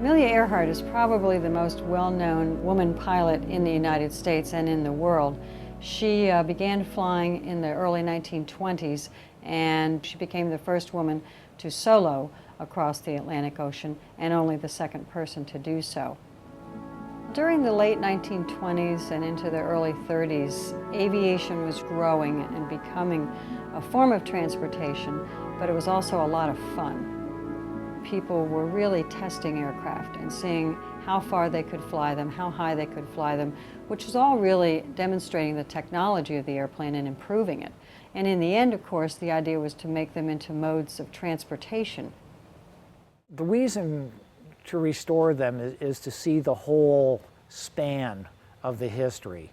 Amelia Earhart is probably the most well-known woman pilot in the United States and in the world. She began flying in the early 1920s, and she became the first woman to solo across the Atlantic Ocean, and only the second person to do so. During the late 1920s and into the early 30s, aviation was growing and becoming a form of transportation, but it was also a lot of fun. People were really testing aircraft and seeing how far they could fly them, how high they could fly them, which was all really demonstrating the technology of the airplane and improving it. And in the end, of course, the idea was to make them into modes of transportation. The reason to restore them is to see the whole span of the history.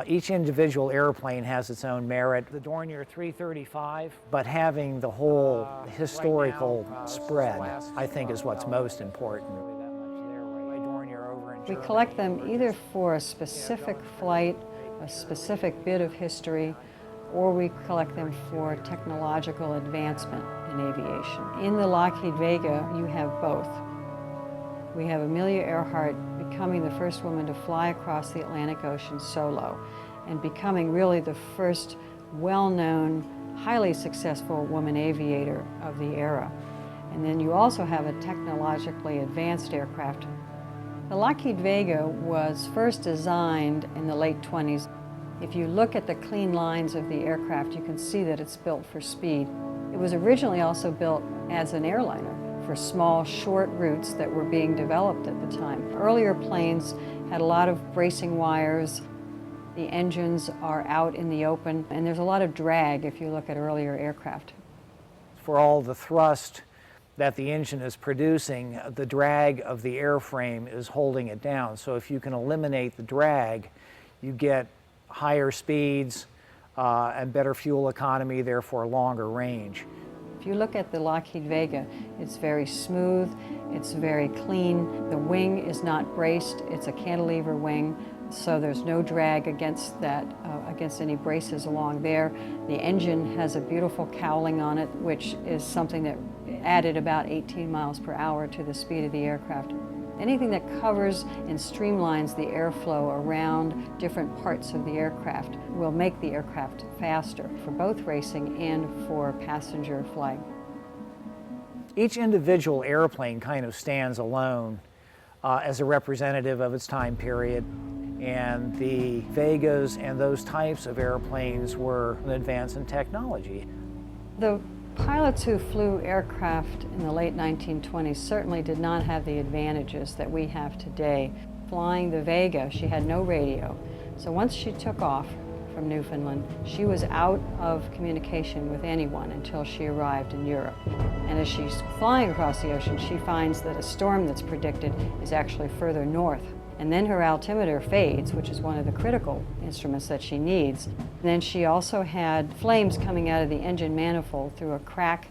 Each individual airplane has its own merit. The Dornier 335, but having the whole historical spread, I think, is what's most important. We collect them either for a specific flight, a specific bit of history, or we collect them for technological advancement in aviation. In the Lockheed Vega, you have both. We have Amelia Earhart becoming the first woman to fly across the Atlantic Ocean solo and becoming really the first well-known, highly successful woman aviator of the era. And then you also have a technologically advanced aircraft. The Lockheed Vega was first designed in the late 20s. If you look at the clean lines of the aircraft, you can see that it's built for speed. It was originally also built as an airliner for small, short routes that were being developed at the time. Earlier planes had a lot of bracing wires. The engines are out in the open, and there's a lot of drag if you look at earlier aircraft. For all the thrust that the engine is producing, the drag of the airframe is holding it down. So if you can eliminate the drag, you get higher speeds and better fuel economy, therefore longer range. If you look at the Lockheed Vega, it's very smooth, it's very clean. The wing is not braced, it's a cantilever wing, so there's no drag against that, against any braces along there. The engine has a beautiful cowling on it, which is something that added about 18 miles per hour to the speed of the aircraft. Anything that covers and streamlines the airflow around different parts of the aircraft will make the aircraft faster for both racing and for passenger flight. Each individual airplane kind of stands alone as a representative of its time period, and the Vegas and those types of airplanes were an advance in technology. The pilots who flew aircraft in the late 1920s certainly did not have the advantages that we have today. Flying the Vega, she had no radio. So once she took off from Newfoundland, she was out of communication with anyone until she arrived in Europe. And as she's flying across the ocean, she finds that a storm that's predicted is actually further north. And then her altimeter fades, which is one of the critical instruments that she needs. And then she also had flames coming out of the engine manifold through a crack.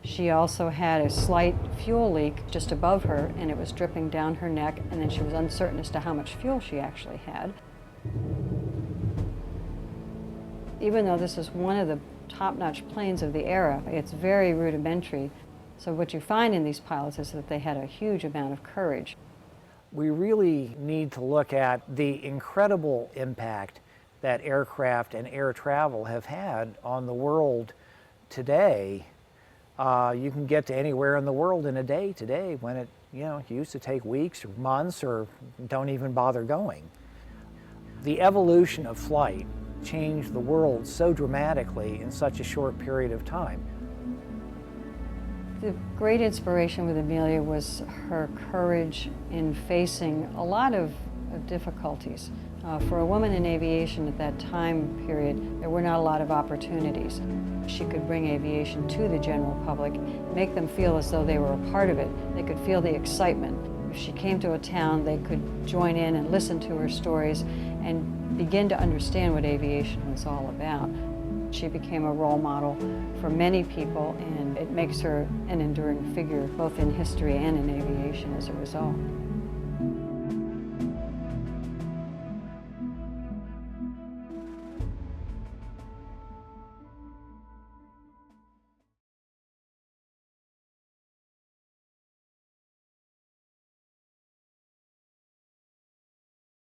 She also had a slight fuel leak just above her, and it was dripping down her neck, and then she was uncertain as to how much fuel she actually had. Even though this is one of the top-notch planes of the era, it's very rudimentary. So what you find in these pilots is that they had a huge amount of courage. We really need to look at the incredible impact that aircraft and air travel have had on the world today. You can get to anywhere in the world in a day today when it used to take weeks or months or don't even bother going. The evolution of flight changed the world so dramatically in such a short period of time. The great inspiration with Amelia was her courage in facing a lot of difficulties. For a woman in aviation at that time period, there were not a lot of opportunities. She could bring aviation to the general public, make them feel as though they were a part of it. They could feel the excitement. If she came to a town, they could join in and listen to her stories and begin to understand what aviation was all about. She became a role model for many people, and it makes her an enduring figure both in history and in aviation as a result.